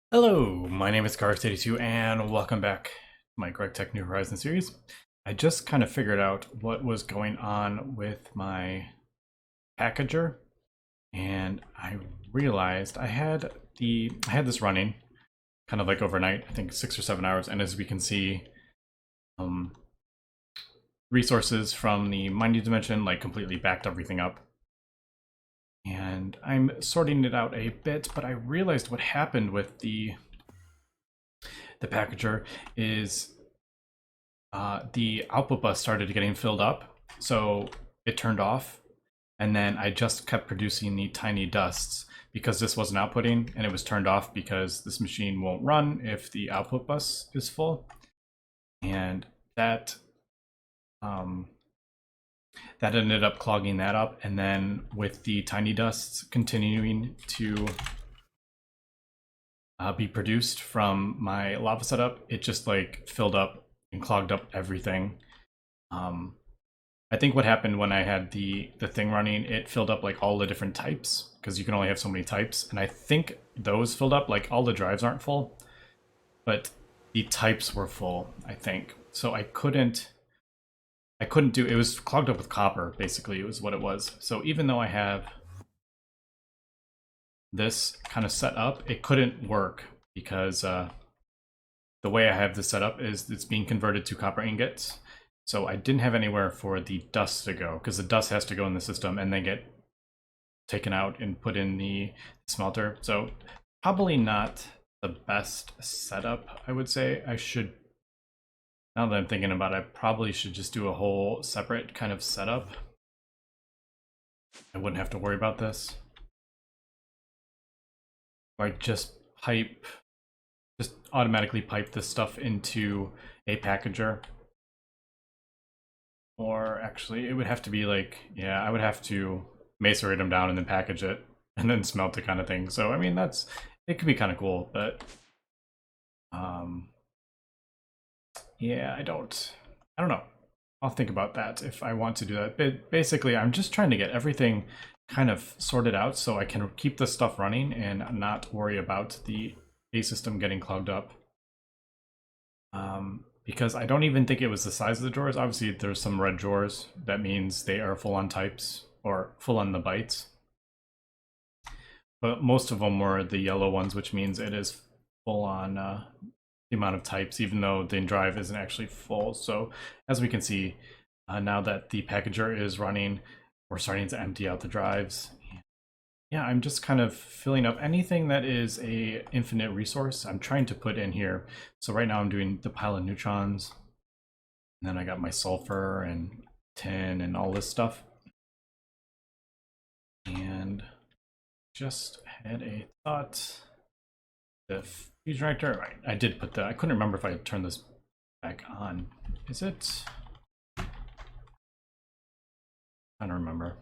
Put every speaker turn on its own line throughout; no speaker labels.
Hello, my name is Gregtech and welcome back to my Gregtech New Horizons series. I just kind of figured out what was going on with my packager, and I realized I had this running kind of like overnight, I think 6 or 7 hours, and as we can see, um, resources from the mining dimension like completely backed everything up. And I'm sorting it out a bit, but I realized what happened with the packager is the output bus started getting filled up, so it turned off, and then I just kept producing the tiny dusts because this wasn't outputting, and it was turned off because this machine won't run if the output bus is full, and um, that ended up clogging that up, and then with the tiny dusts continuing to be produced from my lava setup, it just like filled up and clogged up everything. Um, I think what happened when I had the thing running, it filled up like all the different types because you can only have so many types, and I think those filled up. Like all the drives aren't full, but the types were full, I think. So I couldn't do it. Was clogged up with copper, basically. It was what it was. So even though I have this kind of set up, it couldn't work because the way I have this set up is it's being converted to copper ingots. So I didn't have anywhere for the dust to go because the dust has to go in the system and then get taken out and put in the smelter. So probably not the best setup, I would say. I should, now that I'm thinking about it, I probably should just do a whole separate kind of setup. I wouldn't have to worry about this. Or I just automatically pipe this stuff into a packager. Or actually, it would have to be like, yeah, I would have to macerate them down and then package it and then smelt it kind of thing. So, I mean, it could be kind of cool, but yeah, I don't know. I'll think about that if I want to do that. But basically, I'm just trying to get everything kind of sorted out so I can keep this stuff running and not worry about the A system getting clogged up. Because I don't even think it was the size of the drawers. Obviously, there's some red drawers. That means they are full on types or full on the bytes. But most of them were the yellow ones, which means it is full on the amount of types, even though the drive isn't actually full. So as we can see, now that the packager is running, we're starting to empty out the drives. Yeah, I'm just kind of filling up anything that is a infinite resource. I'm trying to put in here. So right now I'm doing the pile of neutrons. And then I got my sulfur and tin and all this stuff. And just had a thought. The fusion reactor, right? I did put I couldn't remember if I turned this back on. Is it? I don't remember.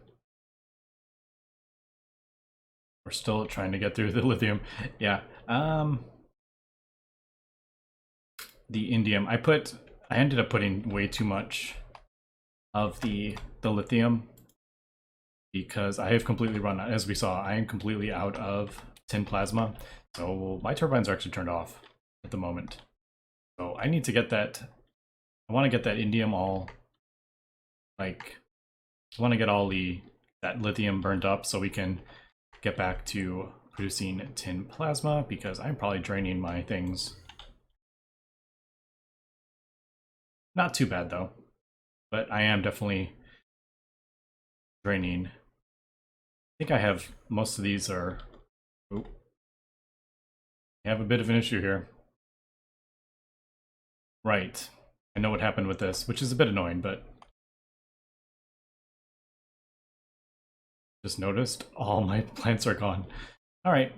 We're still trying to get through the lithium. Yeah. The indium. I ended up putting way too much of the lithium because I have completely run out. As we saw, I am completely out of tin plasma. So my turbines are actually turned off at the moment. So I need to get that. I want to get that indium all, like, I want to get all that lithium burned up so we can get back to producing tin plasma because I'm probably draining my things. Not too bad though, but I am definitely draining. I think I have most of these are. Oh, I have a bit of an issue here. Right. I know what happened with this, which is a bit annoying, but just noticed all my plants are gone. All right.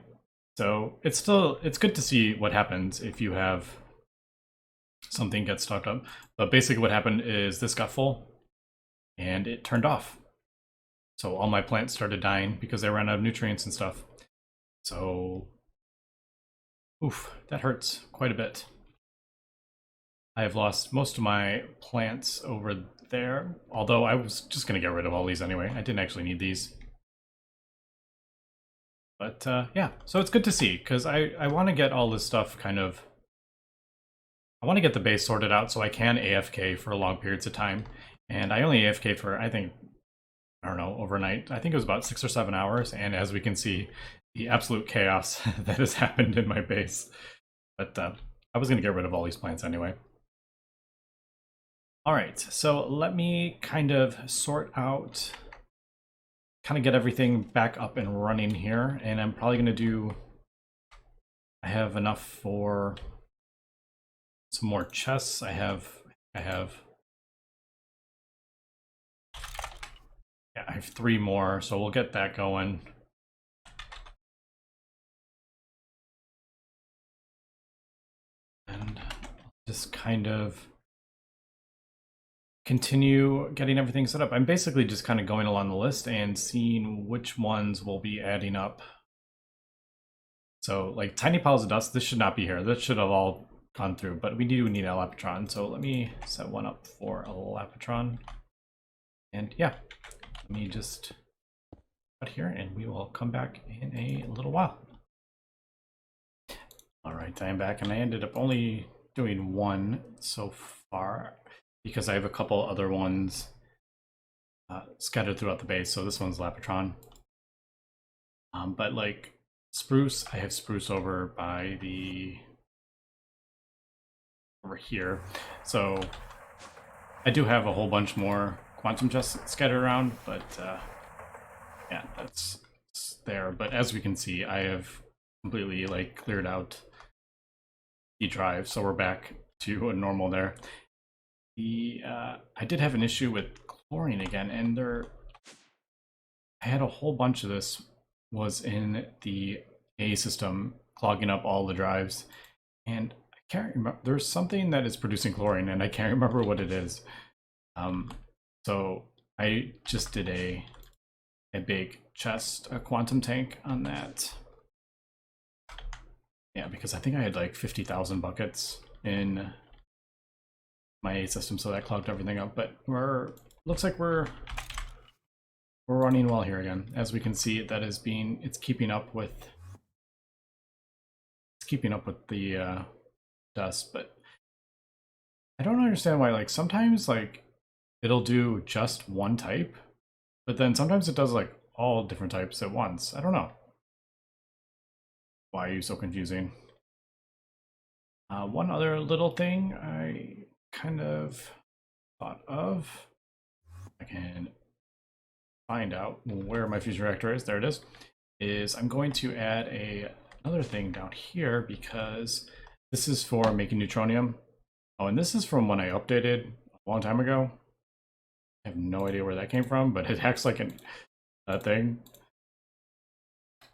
So it's good to see what happens if you have something get stocked up. But basically what happened is this got full and it turned off. So all my plants started dying because they ran out of nutrients and stuff. So, oof, that hurts quite a bit. I have lost most of my plants over there, although I was just going to get rid of all these anyway. I didn't actually need these. But yeah, so it's good to see, because I want to get all this stuff kind of... I want to get the base sorted out so I can AFK for long periods of time. And I only AFK for, I think, I don't know, overnight. I think it was about 6 or 7 hours. And as we can see, the absolute chaos that has happened in my base. But I was going to get rid of all these plants anyway. All right, so let me kind of sort out, kind of get everything back up and running here. And I'm probably going to do, I have enough for some more chests. I have 3 more, so we'll get that going. And just kind of continue getting everything set up. I'm basically just kind of going along the list and seeing which ones will be adding up. So like tiny piles of dust, this should not be here. This should have all gone through, but we do need a Lapitron. So let me set one up for a Lapitron. And yeah, let me just put here and we will come back in a little while. All right, I am back, and I ended up only doing one so far because I have a couple other ones scattered throughout the base. So this one's Lapitron. But like spruce, I have spruce over by over here. So I do have a whole bunch more quantum chests scattered around, but yeah, that's there. But as we can see, I have completely like cleared out the drive, so we're back to a normal there. I did have an issue with chlorine again, and I had a whole bunch of this was in the A system clogging up all the drives, and I can't remember. There's something that is producing chlorine, and I can't remember what it is. So I just did a big chest, a quantum tank on that. Yeah, because I think I had like 50,000 buckets in my A system, so that clogged everything up. But looks like we're running well here again. As we can see, that is it's keeping up with the dust. But I don't understand why. Like sometimes like it'll do just one type, but then sometimes it does like all different types at once. I don't know. Why are you so confusing? One other little thing I kind of thought of, I can find out where my fusion reactor is. There it is I'm going to add another thing down here because this is for making neutronium. Oh, and this is from when I updated a long time ago. I have no idea where that came from, but it acts like a thing.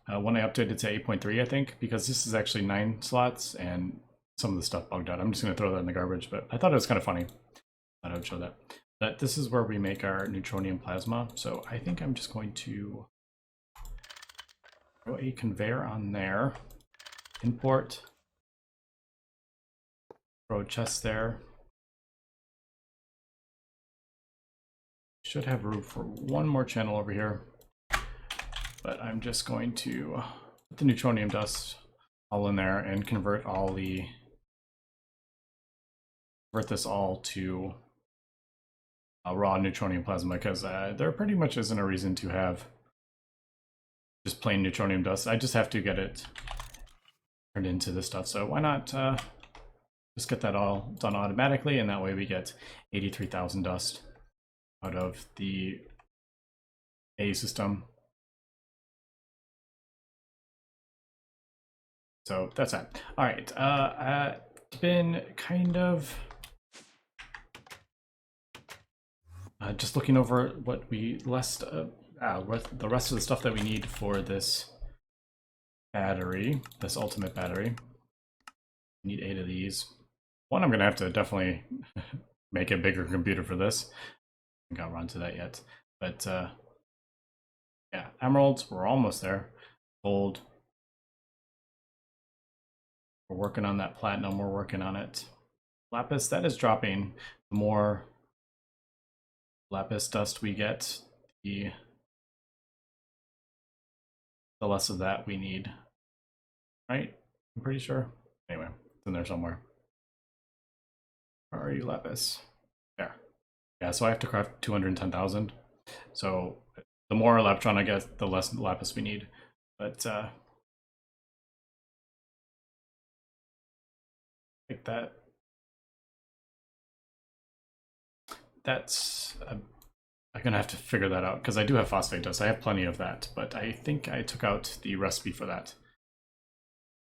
When I updated to 8.3, I think, because this is actually 9 slots and some of the stuff bugged out. I'm just going to throw that in the garbage, but I thought it was kind of funny. Thought I would show that. But this is where we make our neutronium plasma. So I think I'm just going to throw a conveyor on there. Import. Throw a chest there. Should have room for one more channel over here. But I'm just going to put the neutronium dust all in there and convert this all to raw neutronium plasma, because there pretty much isn't a reason to have just plain neutronium dust. I just have to get it turned into this stuff. So why not just get that all done automatically, and that way we get 83,000 dust out of the A system. So that's that. All right, it's been kind of just looking over what the rest of the stuff that we need for this battery, this ultimate battery. We need 8 of these. One, I'm gonna have to definitely make a bigger computer for this. I haven't got around to that yet, but yeah, emeralds, we're almost there. Gold. We're working on that platinum, we're working on it. Lapis, that is dropping. The more lapis dust we get, the the less of that we need. Right? I'm pretty sure. Anyway, it's in there somewhere. Where are you, lapis? There. Yeah, so I have to craft 210,000. So the more electron I get, the less lapis we need. But like that. That's I'm gonna have to figure that out because I do have phosphate dust. I have plenty of that, but I think I took out the recipe for that.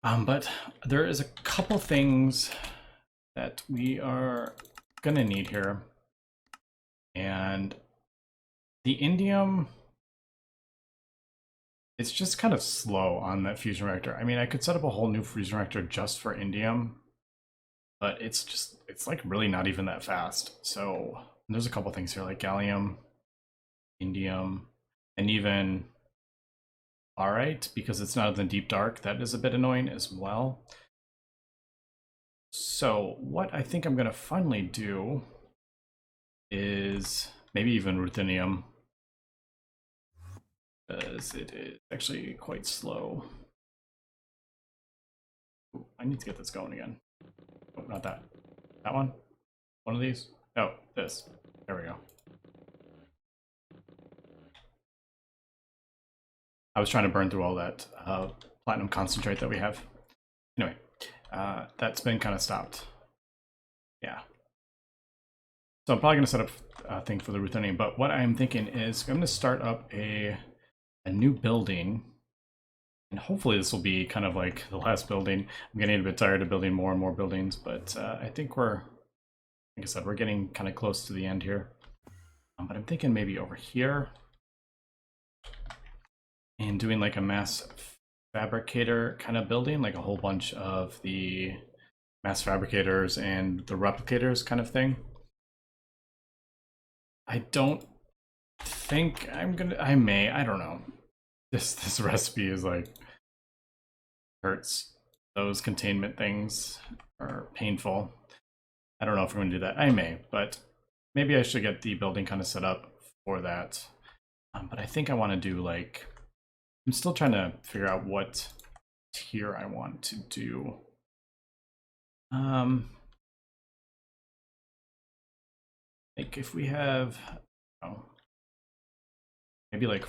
But there is a couple things that we are gonna need here, and the indium. It's just kind of slow on that fusion reactor. I mean, I could set up a whole new fusion reactor just for indium, but it's like really not even that fast. So there's a couple things here like gallium, indium, and even alright, because it's not in the deep dark. That is a bit annoying as well. So what I think I'm going to finally do is maybe even ruthenium, because it is actually quite slow. Ooh, I need to get this going again. Oh, not that. That one? One of these? Oh, this. There we go. I was trying to burn through all that platinum concentrate that we have. Anyway, that's been kind of stopped. Yeah. So I'm probably going to set up a thing for the ruthenium, but what I'm thinking is I'm going to start up a new building, and hopefully this will be kind of like the last building. I'm getting a bit tired of building more and more buildings, but I think we're, like I said, we're getting kind of close to the end here. But I'm thinking maybe over here and doing like a mass fabricator kind of building, like a whole bunch of the mass fabricators and the replicators kind of thing. I don't think I'm gonna, I may, I don't know. This recipe is like, hurts. Those containment things are painful. I don't know if I'm gonna do that. I may, but maybe I should get the building kind of set up for that. But I think I want to do like, I'm still trying to figure out what tier I want to do. Like if we have, oh, maybe like,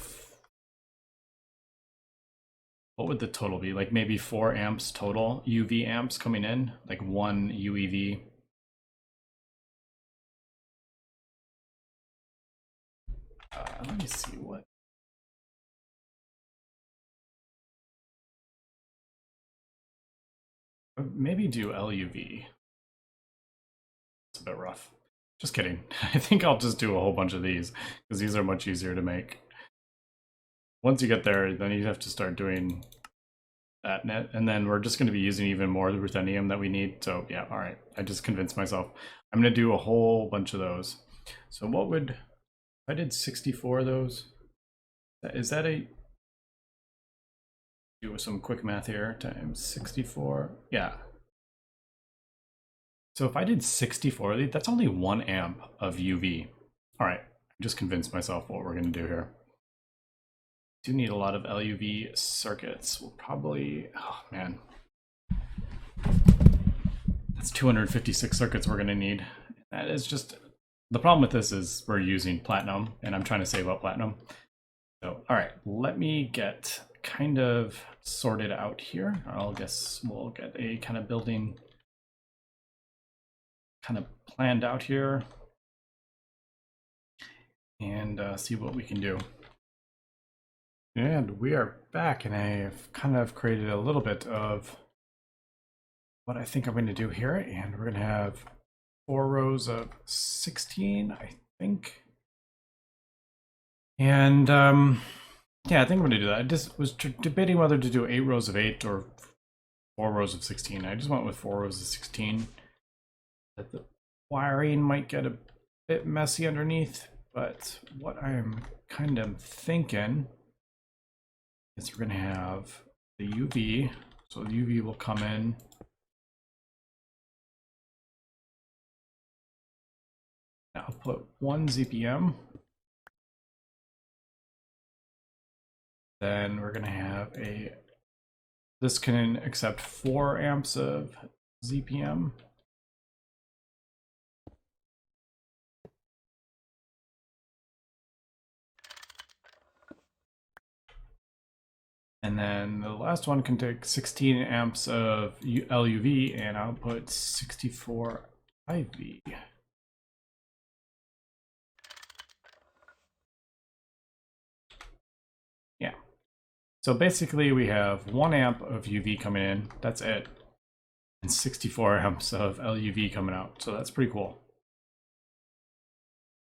what would the total be? Like maybe 4 amps total UV amps coming in, like 1 UEV. Let me see what. Maybe do LUV. It's a bit rough. Just kidding. I think I'll just do a whole bunch of these because these are much easier to make. Once you get there, then you have to start doing that net, and then we're just going to be using even more of the ruthenium that we need. So yeah, all right. I just convinced myself. I'm going to do a whole bunch of those. So what would, if I did 64 of those, is that a, do some quick math here, times 64, yeah. So if I did 64 of these, that's only 1 amp of UV. All right, I just convinced myself what we're going to do here. Do need a lot of LUV circuits. We'll probably, oh man, that's 256 circuits we're going to need. That is just, the problem with this is we're using platinum, and I'm trying to save up platinum. So, all right, let me get kind of sorted out here. I'll guess we'll get a kind of building kind of planned out here and see what we can do. And we are back, and I've kind of created a little bit of what I think I'm going to do here, and we're going to have 4 rows of 16, I think. And yeah, I think I'm going to do that. I just was debating whether to do 8 rows of 8 or 4 rows of 16. I just went with 4 rows of 16. The wiring might get a bit messy underneath, but what I'm kind of thinking is we're going to have the UV. So the UV will come in. I'll put 1 ZPM. Then we're gonna have this can accept 4 amps of ZPM. And then the last one can take 16 amps of LUV and output 64 IV. Yeah. So basically we have 1 amp of UV coming in, that's it. And 64 amps of LUV coming out. So that's pretty cool.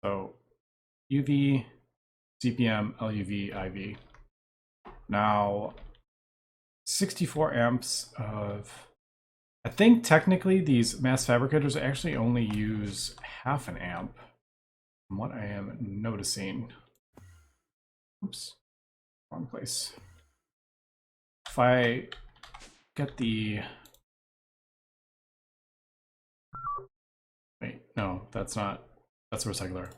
So UV, CPM, LUV, IV. Now 64 amps of, I think technically these mass fabricators actually only use half an amp from what I am noticing. Oops, wrong place. If I get the, wait, no, that's not, that's a recycler.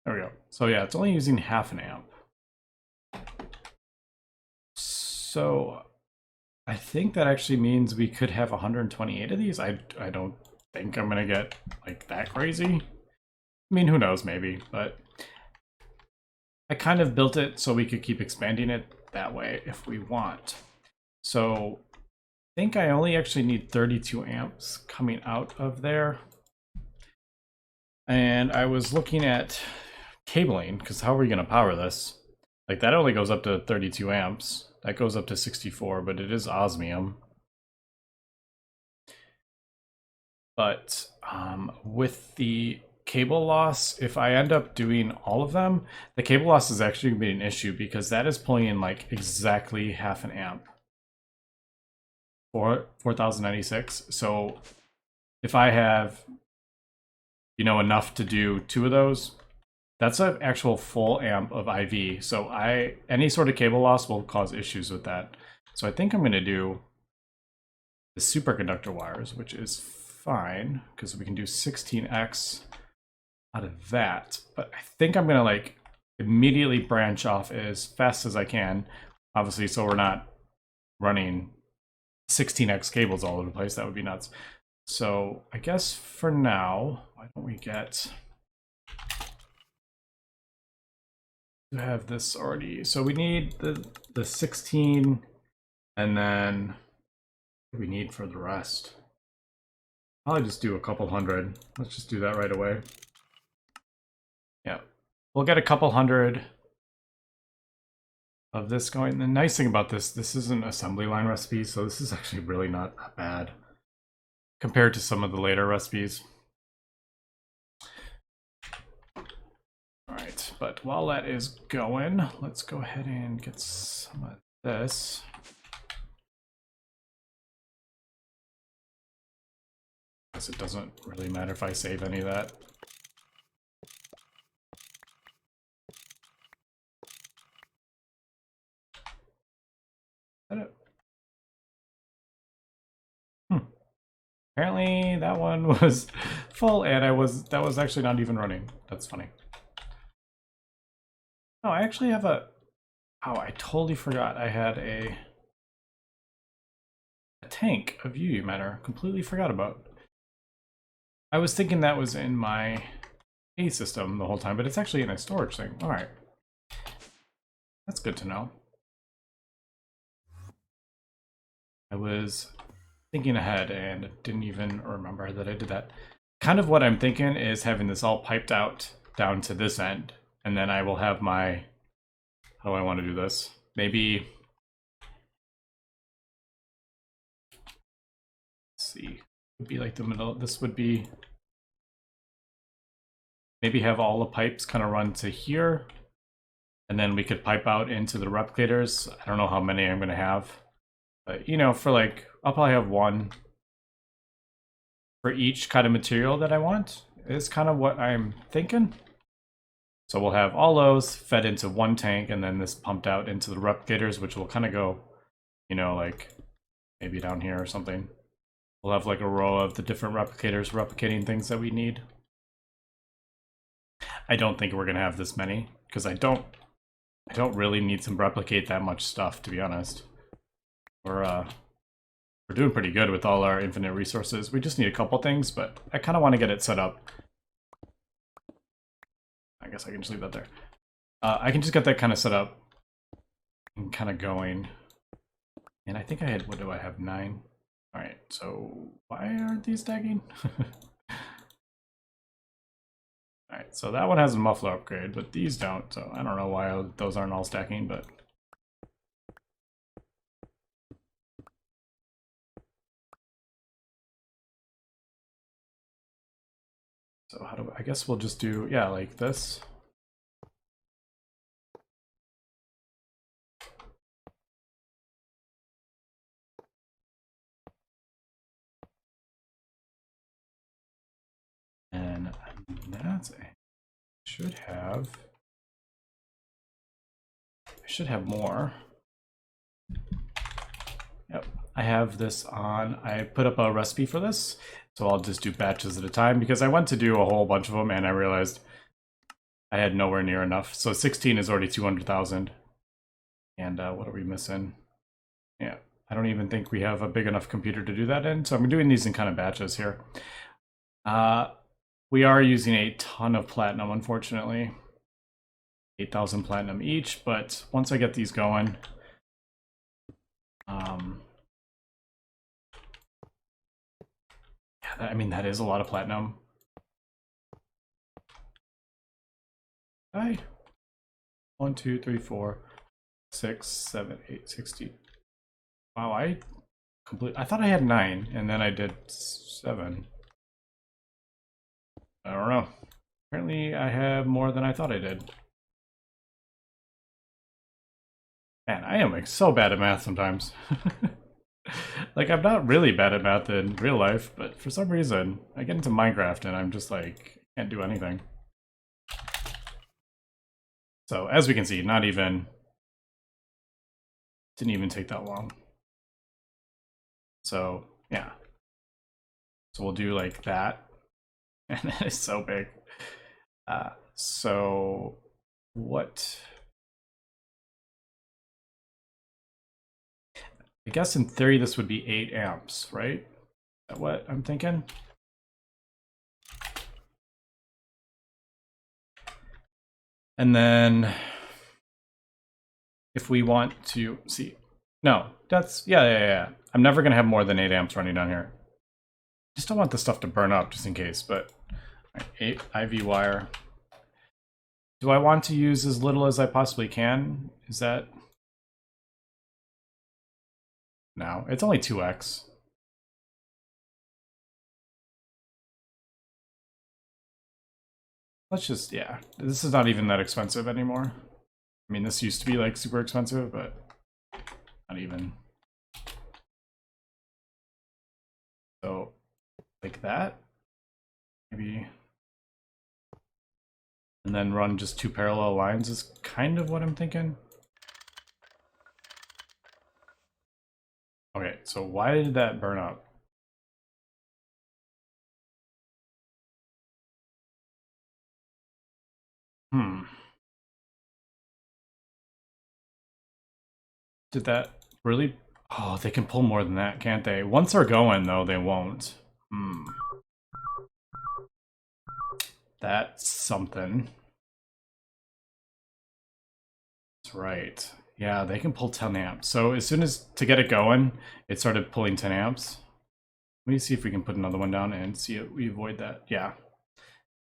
There we go. So yeah, it's only using half an amp. So I think that actually means we could have 128 of these. I don't think I'm gonna get like that crazy. I mean, who knows, maybe, but I kind of built it so we could keep expanding it that way if we want. So I think I only actually need 32 amps coming out of there. And I was looking at cabling, because how are we going to power this? Like, that only goes up to 32 amps. That goes up to 64, but it is osmium. But with the cable loss, if I end up doing all of them, the cable loss is actually going to be an issue because that is pulling in like exactly half an amp. 4096. So if I have, you know, enough to do 2 of those, that's an actual full amp of IV. So any sort of cable loss will cause issues with that. So I think I'm going to do the superconductor wires, which is fine because we can do 16x out of that. But I think I'm going to like immediately branch off as fast as I can, obviously, so we're not running 16x cables all over the place. That would be nuts. So I guess for now, why don't we get to have this already? So we need the 16, and then what do we need for the rest? I'll just do a couple hundred. Let's just do that right away. Yeah, we'll get a couple hundred of this going. The nice thing about this is an assembly line recipe, so this is actually really not that bad compared to some of the later recipes. All right, but while that is going, let's go ahead and get some of this. Because it doesn't really matter if I save any of that. Apparently that one was full and that was actually not even running. That's funny. Oh, I actually have oh, I totally forgot I had a tank of UV matter. Completely forgot about. I was thinking that was in my A system the whole time, but it's actually in a storage thing. All right. That's good to know. I was thinking ahead and didn't even remember that I did that. Kind of what I'm thinking is having this all piped out down to this end, and then I will have my, how do I want to do this? Maybe, let's see, it would be like the middle, this would be, maybe have all the pipes kind of run to here, and then we could pipe out into the replicators. I don't know how many I'm going to have, but you know, for like, I'll probably have one for each kind of material that I want, is kind of what I'm thinking. So we'll have all those fed into one tank and then this pumped out into the replicators, which will kind of go, you know, like maybe down here or something. We'll have like a row of the different replicators replicating things that we need. I don't think we're gonna have this many because I don't really need to replicate that much stuff, to be honest. We're doing pretty good with all our infinite resources. We just need a couple things, but I kind of want to get it set up. I guess I can just leave that there. I can just get that kind of set up and kind of going. And I think I had, what do I have, 9? All right, so why aren't these stacking? Alright, so that one has a muffler upgrade, but these don't, so I don't know why those aren't all stacking, but... So how do I guess we'll just do, yeah, like this. And that's I should have more. Yep, I have this on. I put up a recipe for this, so I'll just do batches at a time because I went to do a whole bunch of them and I realized I had nowhere near enough. So 16 is already 200,000. And what are we missing? Yeah, I don't even think we have a big enough computer to do that in, so I'm doing these in kind of batches here. We are using a ton of platinum, unfortunately. 8,000 platinum each, but once I get these going, yeah, I mean, that is a lot of platinum. Hi. 1, 2, 3, 4, 6, 7, 8, 16. Wow, I thought I had 9, and then I did 7. I don't know. Apparently, I have more than I thought I did. Man, I am like so bad at math sometimes. Like, I'm not really bad at math in real life, but for some reason, I get into Minecraft and I'm just like, can't do anything. So, as we can see, didn't even take that long. So, yeah. So we'll do like that. And that is so big. So, what... I guess in theory this would be 8 amps, right? Is that what I'm thinking? And then if we want to see, no, that's, yeah. I'm never gonna have more than 8 amps running down here. Just don't want the stuff to burn up just in case, but 8 IV wire. Do I want to use as little as I possibly can? Is that... No, it's only 2x. Let's just, yeah, this is not even that expensive anymore. I mean, this used to be like super expensive, but not even. So, like that, maybe. And then run just 2 parallel lines is kind of what I'm thinking. Okay, so why did that burn up? Did that really? Oh, they can pull more than that, can't they? Once they're going, though, they won't. That's something. That's right. Yeah, they can pull 10 amps. So as soon as, to get it going, it started pulling 10 amps. Let me see if we can put another one down and see if we avoid that. Yeah.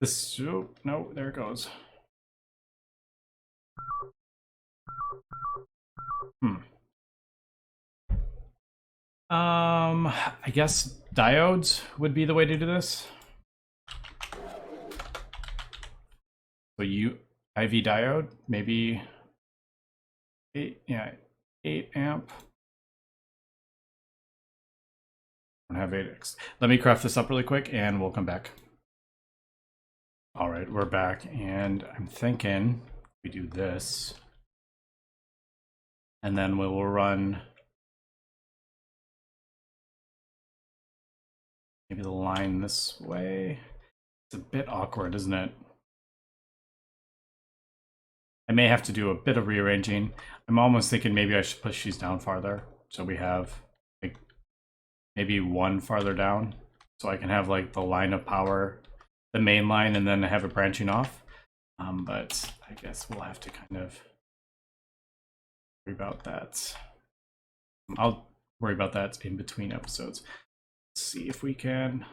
This, oh, no, there it goes. I guess diodes would be the way to do this. So IV diode, maybe 8 amp. I don't have 8x. Let me craft this up really quick and we'll come back. All right, we're back and I'm thinking we do this and then we will run maybe the line this way. It's a bit awkward, isn't it? I may have to do a bit of rearranging. I'm almost thinking maybe I should push these down farther. So we have like maybe one farther down. So I can have like the line of power, the main line, and then have it branching off. But I guess we'll have to kind of worry about that. I'll worry about that in between episodes. Let's see if we can.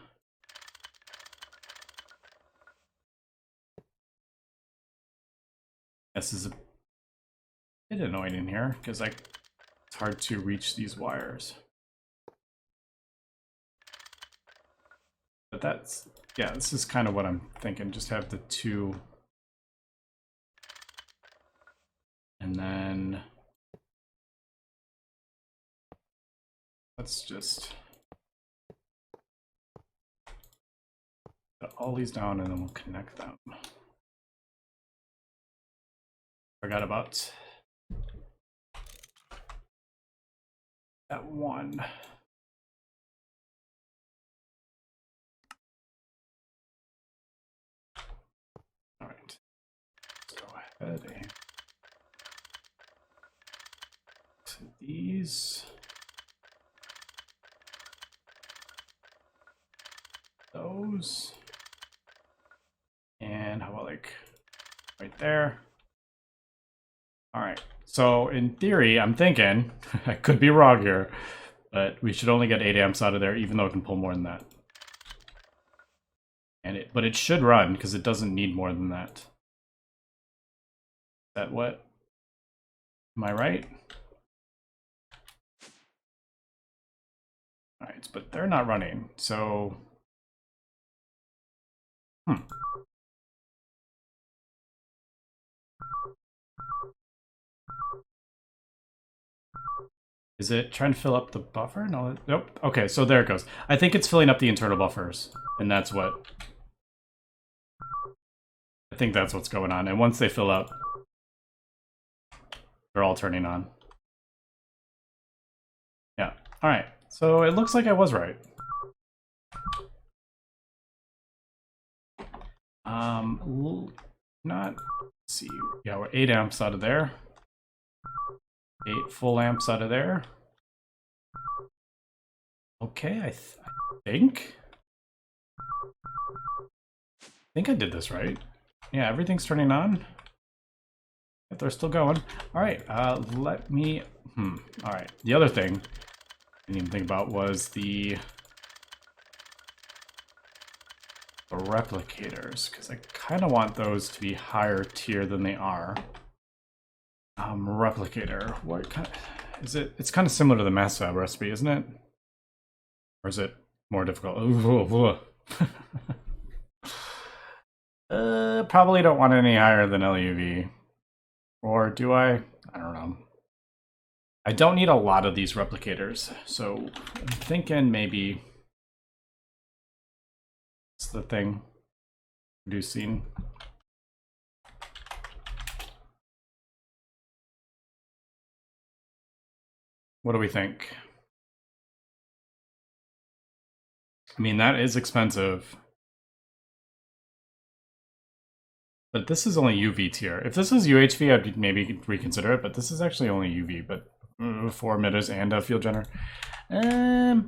This is a bit annoying in here because it's hard to reach these wires. But that's, yeah, this is kind of what I'm thinking. Just have the two. And then let's just put all these down and then we'll connect them. Forgot about that one. All right, let's go ahead and to these. Those. And how about like right there? All right, so in theory, I'm thinking, I could be wrong here, but we should only get 8 amps out of there, even though it can pull more than that. And but it should run, because it doesn't need more than that. Is that what? Am I right? All right, but they're not running, so... Is it trying to fill up the buffer? No, nope. Okay, so there it goes. I think it's filling up the internal buffers, and that's what... I think that's what's going on. And once they fill up, they're all turning on. Yeah. All right. So it looks like I was right. Not... Let's see. Yeah, we're 8 amps out of there. 8 full amps out of there. Okay, I think I did this right. Yeah, everything's turning on. If they're still going. All right, let me... All right, the other thing I didn't even think about was the replicators, because I kind of want those to be higher tier than they are. Replicator, what kind of, is it? It's kind of similar to the mass fab recipe, isn't it? Or is it more difficult? Probably don't want any higher than LUV. Or do I? I don't know. I don't need a lot of these replicators, so I'm thinking maybe it's the thing. Reducing. What do we think? I mean, that is expensive. But this is only UV tier. If this was UHV, I'd maybe reconsider it, but this is actually only UV, but 4 emitters and a field generator.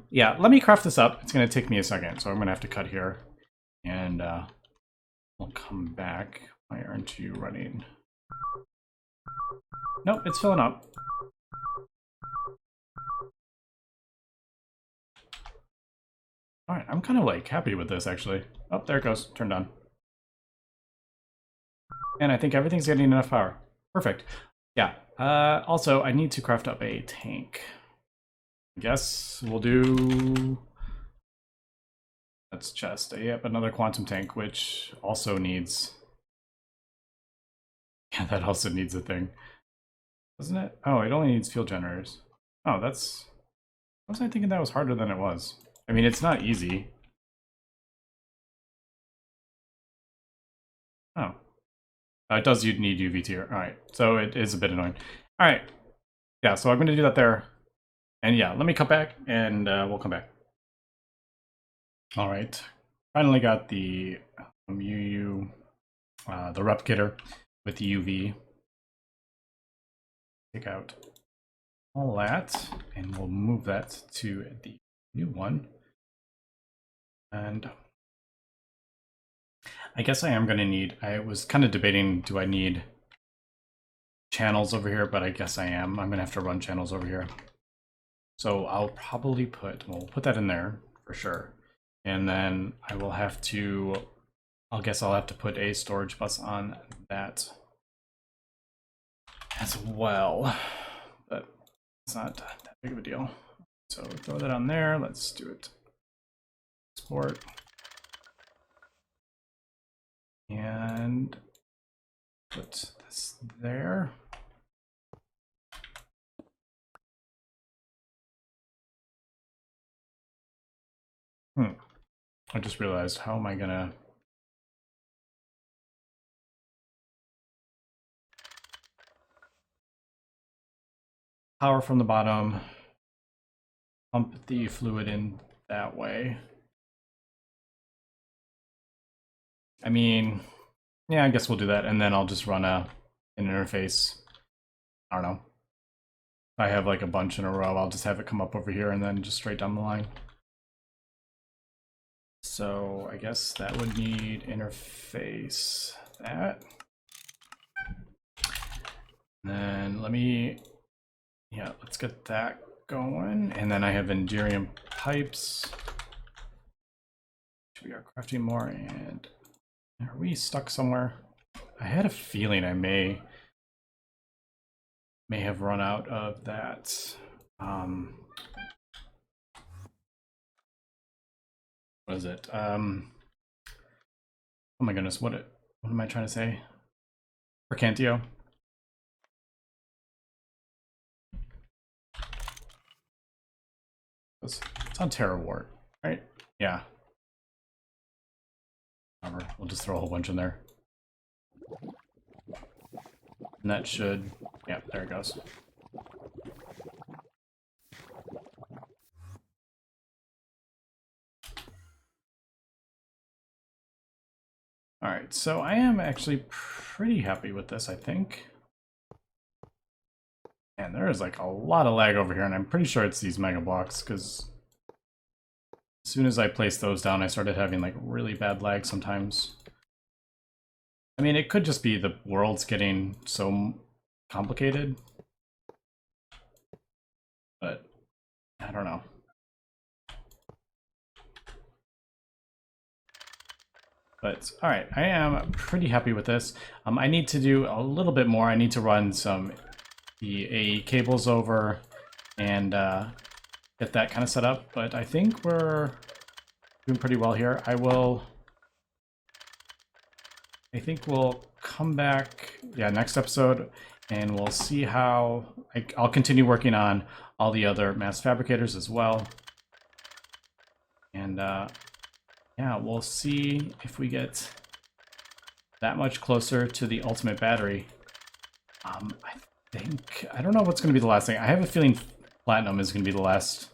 Yeah, let me craft this up. It's going to take me a second, so I'm going to have to cut here. And we'll come back. Why aren't you running? Nope, it's filling up. All right, I'm kind of like happy with this actually. Oh, there it goes, turned on. And I think everything's getting enough power. Perfect. Yeah, also I need to craft up a tank. I guess we'll do... That's chest. Yep, another quantum tank, which also needs... Yeah, that also needs a thing. Doesn't it? Oh, it only needs field generators. Oh, that's... Why was I thinking that was harder than it was? I mean, it's not easy. Oh. It does need UV tier. Alright, so it is a bit annoying. Alright. Yeah, so I'm going to do that there. And yeah, let me cut back and we'll come back. Alright. Finally got the UU, the replicator with the UV. take out all that, and we'll move that to the new one. And I guess I am going to need, I was kind of debating, do I need channels over here, but I guess I am. I'm going to have to run channels over here. So I'll probably put, we'll put that in there for sure. And then I will have to, I guess I'll have to put a storage bus on that as well. But it's not that big of a deal. So throw that on there. Let's do it. Export. And put this there. I just realized, how am I gonna... Power from the bottom, pump the fluid in that way. I mean, yeah, I guess we'll do that, and then I'll just run an interface. I don't know. If I have like a bunch in a row, I'll just have it come up over here and then just straight down the line. So I guess that would need interface that. And then let me, yeah, let's get that going. And then I have Endurium pipes, which we are crafting more. And are we stuck somewhere? I had a feeling I may have run out of that. What is it? Oh my goodness, what am I trying to say? Mercantio. It's on Terrawart, right? Yeah. Whatever. We'll just throw a whole bunch in there. And that should, yeah, there it goes. All right, so I am actually pretty happy with this, I think. And there is like a lot of lag over here, and I'm pretty sure it's these mega blocks, because as soon as I placed those down, I started having like really bad lag sometimes. I mean, it could just be the world's getting so complicated, but I don't know. But all right, I am pretty happy with this. I need to do a little bit more. I need to run some AE cables over and get that kind of set up. But I think we're doing pretty well here. I think we'll come back, yeah, next episode, and we'll see how I'll continue working on all the other mass fabricators as well. And yeah, we'll see if we get that much closer to the ultimate battery. I don't know what's going to be the last thing. I have a feeling platinum is going to be the last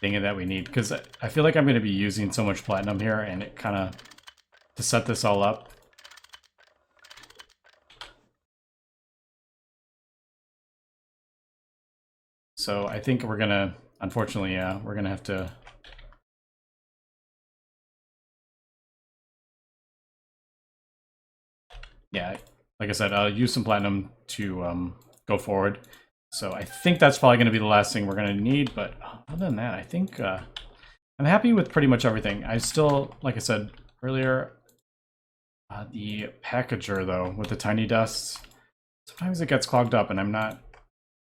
thing that we need, because I feel like I'm going to be using so much platinum here, and it kind of, to set this all up. So I think we're going to, unfortunately, yeah, we're going to have to... Yeah, like I said, I'll use some platinum to go forward. So I think that's probably going to be the last thing we're going to need. But other than that, I think I'm happy with pretty much everything. I still, like I said earlier, the packager, though, with the tiny dusts, sometimes it gets clogged up, and I'm not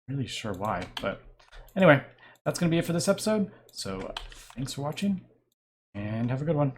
really sure why. But anyway, that's going to be it for this episode. So thanks for watching, and have a good one.